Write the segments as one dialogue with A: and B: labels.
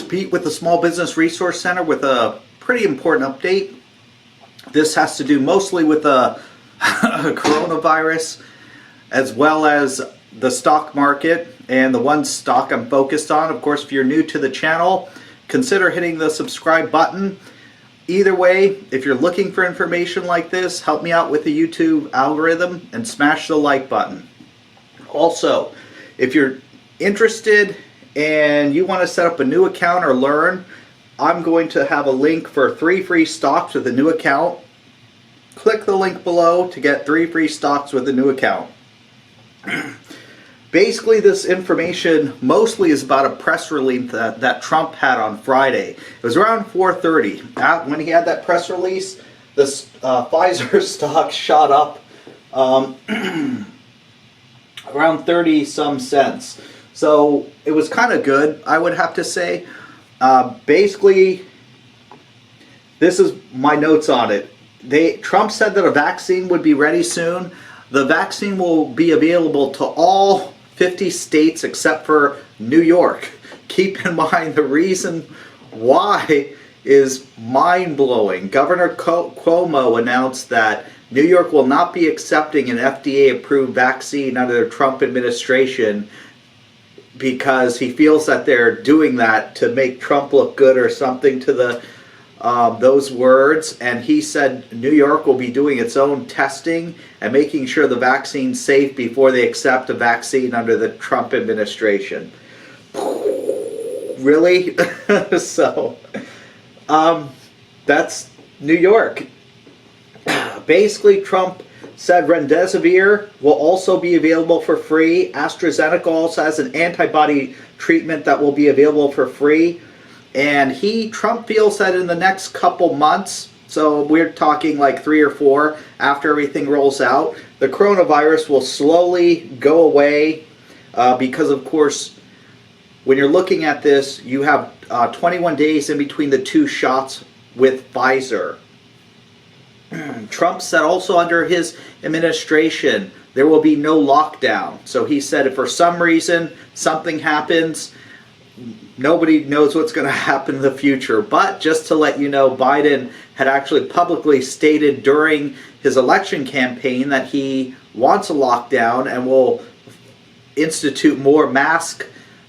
A: Pete with the Small Business Resource Center with a pretty important update. This has to do mostly with the coronavirus as well as the stock market, and the one stock I'm focused on. Of course, if you're new to the channel, consider hitting the subscribe button. Either way, if you're looking for information like this, help me out with the YouTube algorithm and smash the like button. Also, if you're interested and you want to set up a new account or learn, I'm going to have a link for 3 free stocks with a new account. Click the link below to get 3 free stocks with a new account. Basically, this information mostly is about a press release that Trump had on Friday. It was around 4:30. When he had that press release, the Pfizer stock shot up around 30-some cents. So it was kind of good, I would have to say. Basically, this is my notes on it. Trump said that a vaccine would be ready soon. The vaccine will be available to all 50 states except for New York. Keep in mind, the reason why is mind-blowing. Governor Cuomo announced that New York will not be accepting an FDA-approved vaccine under the Trump administration because he feels that they're doing that to make Trump look good or something to the those words. And he said New York will be doing its own testing and making sure the vaccine's safe before they accept a vaccine under the Trump administration. Really? So, that's New York. Basically, Trump said Remdesivir will also be available for free. AstraZeneca also has an antibody treatment that will be available for free. And Trump feels that in the next couple months, so we're talking like 3 or 4 after everything rolls out, the coronavirus will slowly go away because, of course, when you're looking at this, you have 21 days in between the 2 shots with Pfizer. Trump said also under his administration there will be no lockdown. So he said if for some reason something happens, nobody knows what's going to happen in the future. But just to let you know, Biden had actually publicly stated during his election campaign that he wants a lockdown and will institute more mask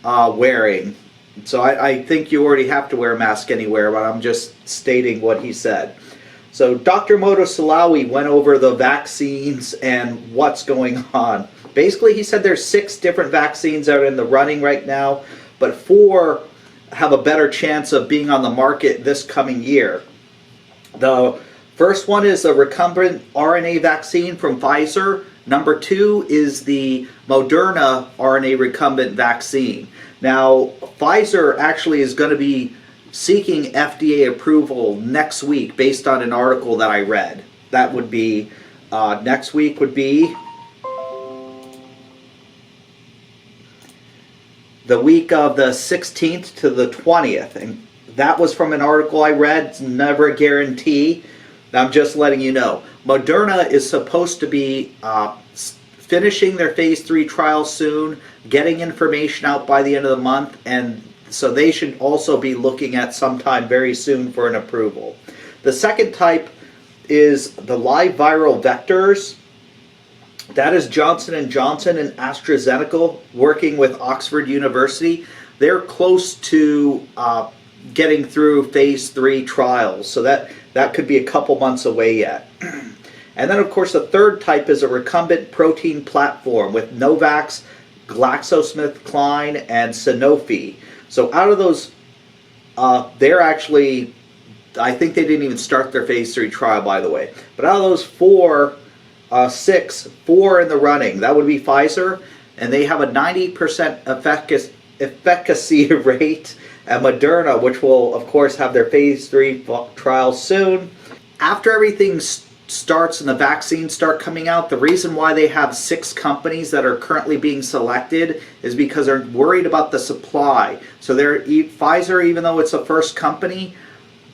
A: wearing. So I think you already have to wear a mask anywhere, but I'm just stating what he said. So Dr. Moncef Slaoui went over the vaccines and what's going on. Basically, he said there's 6 different vaccines that are in the running right now, but 4 have a better chance of being on the market this coming year. The first one is a Recumbent Rna vaccine from Pfizer. Number 2 is the Moderna RNA recumbent vaccine. Now, Pfizer actually is going to be seeking FDA approval next week based on an article that I read. That would be, next week would be the week of the 16th to the 20th. And that was from an article I read. It's never a guarantee. I'm just letting you know. Moderna is supposed to be finishing their phase 3 trial soon, getting information out by the end of the month, and so they should also be looking at sometime very soon for an approval. The second type is the live viral vectors. That is Johnson & Johnson and AstraZeneca working with Oxford University. They're close to getting through phase 3 trials, so that could be a couple months away yet. And then, of course, the third type is a recumbent protein platform with Novavax, GlaxoSmithKline, and Sanofi. So out of those, they're actually, I think they didn't even start their phase 3 trial, by the way. But out of those 4 in the running. That would be Pfizer, and they have a 90% efficacy rate, and Moderna, which will, of course, have their phase 3 trial soon. After everything starts and the vaccines start coming out, the reason why they have 6 companies that are currently being selected is because they're worried about the supply. So Pfizer, even though it's the first company,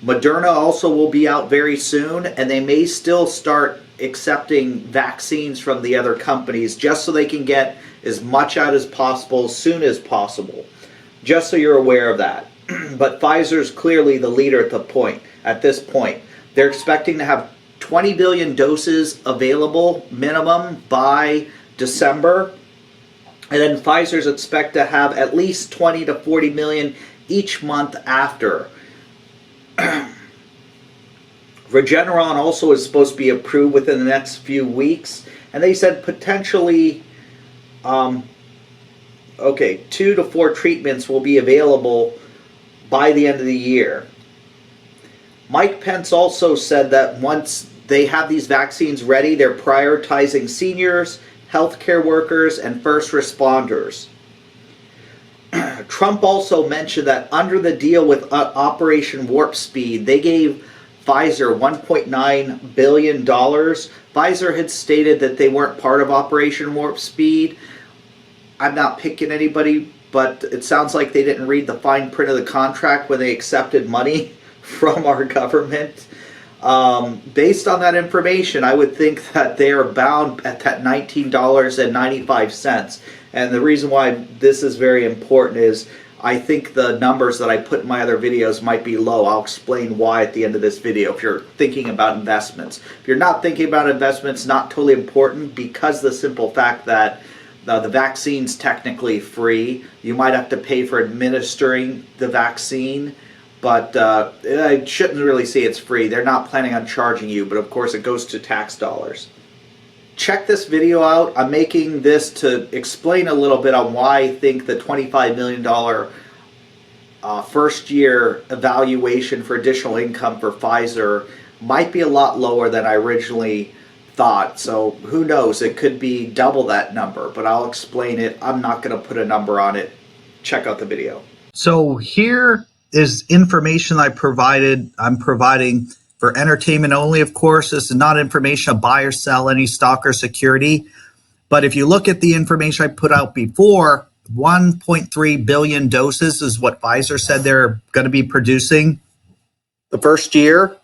A: Moderna also will be out very soon, and they may still start accepting vaccines from the other companies just so they can get as much out as possible as soon as possible. Just so you're aware of that. but Pfizer's clearly the leader at this point. They're expecting to have 20 billion doses available minimum by December. And then Pfizer's expect to have at least 20 to 40 million each month after. Regeneron also is supposed to be approved within the next few weeks. And they said potentially, 2 to 4 treatments will be available by the end of the year. Mike Pence also said that once they have these vaccines ready, they're prioritizing seniors, healthcare workers, and first responders. Trump also mentioned that under the deal with Operation Warp Speed, they gave Pfizer $1.9 billion. Pfizer had stated that they weren't part of Operation Warp Speed. I'm not picking anybody, but it sounds like they didn't read the fine print of the contract when they accepted money from our government. Based on that information, I would think that they are bound at that $19.95. And the reason why this is very important is I think the numbers that I put in my other videos might be low. I'll explain why at the end of this video if you're thinking about investments. If you're not thinking about investments, not totally important, because the simple fact that the vaccine's technically free. You might have to pay for administering the vaccine, but I shouldn't really say it's free. They're not planning on charging you, but of course it goes to tax dollars. Check this video out. I'm making this to explain a little bit on why I think the $25 million first year evaluation for additional income for Pfizer might be a lot lower than I originally thought. So who knows, it could be double that number, but I'll explain it. I'm not going to put a number on it. Check out the video. So here is information I'm providing for entertainment only, of course. This is not information to buy or sell any stock or security. But if you look at the information I put out before, 1.3 billion doses is what Pfizer said they're going to be producing the first year.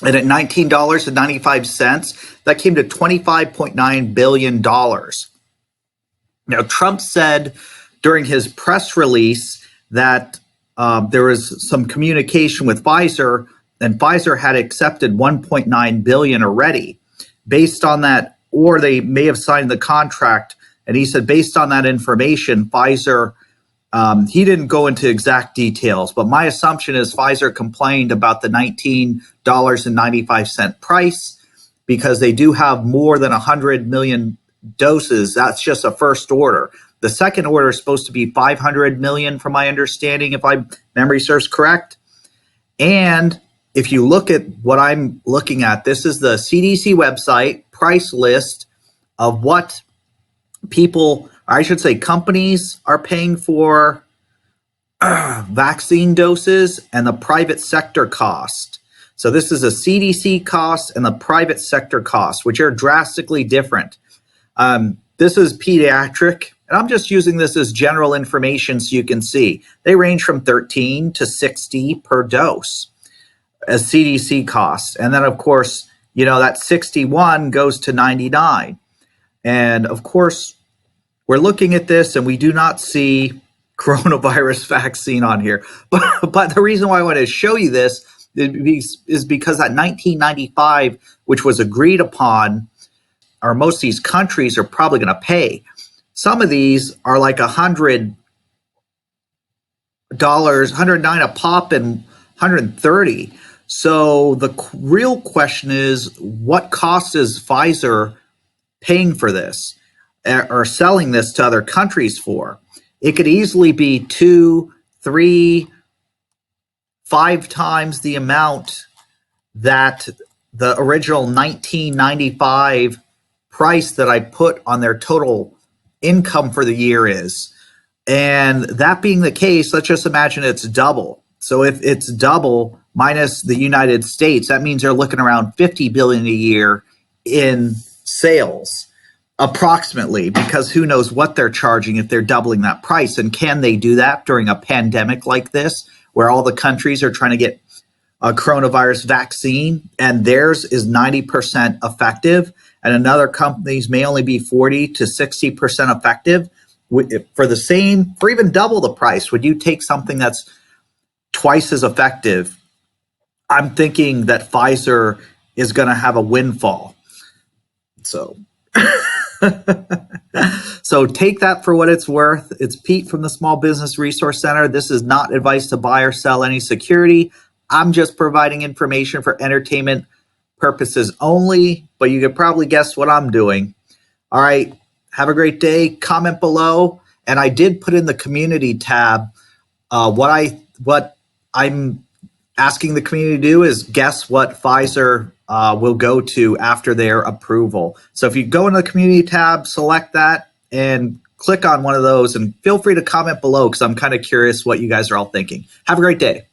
A: And at $19.95, that came to $25.9 billion. Now, Trump said during his press release that there was some communication with Pfizer, and Pfizer had accepted $1.9 billion already. Based on that, or they may have signed the contract, and he said based on that information, Pfizer, he didn't go into exact details, but my assumption is Pfizer complained about the $19.95 price because they do have more than 100 million doses. That's just a first order. The second order is supposed to be 500 million, from my understanding, if my memory serves correct. And if you look at what I'm looking at, this is the CDC website price list of what people, I should say companies, are paying for vaccine doses and the private sector cost. So this is a CDC cost and the private sector cost, which are drastically different. This is pediatric, and I'm just using this as general information so you can see. They range from 13 to 60 per dose as CDC costs. And then, of course, you know, that 61 goes to 99. And, of course, we're looking at this and we do not see coronavirus vaccine on here. But the reason why I want to show you this is because that 1995, which was agreed upon, or most of these countries are probably going to pay. Some of these are like $100, 109 a pop and 130. So the real question is, what cost is Pfizer paying for this or selling this to other countries for? It could easily be 2, 3, 5 times the amount that the original 1995 price that I put on their total income for the year is. And that being the case, let's just imagine it's double. So if it's double minus the United States, that means they're looking around 50 billion a year in sales, approximately, because who knows what they're charging if they're doubling that price. And can they do that during a pandemic like this, where all the countries are trying to get a coronavirus vaccine and theirs is 90% effective and another company's may only be 40 to 60% effective? for the same, for even double the price, would you take something that's twice as effective? I'm thinking that Pfizer is going to have a windfall. So, so take that for what it's worth. It's Pete from the Small Business Resource Center. This is not advice to buy or sell any security. I'm just providing information for entertainment purposes only, but you could probably guess what I'm doing. All right. Have a great day. Comment below. And I did put in the community tab what I'm asking the community to do is guess what Pfizer will go to after their approval. So if you go into the community tab, select that and click on one of those, and feel free to comment below because I'm kind of curious what you guys are all thinking. Have a great day.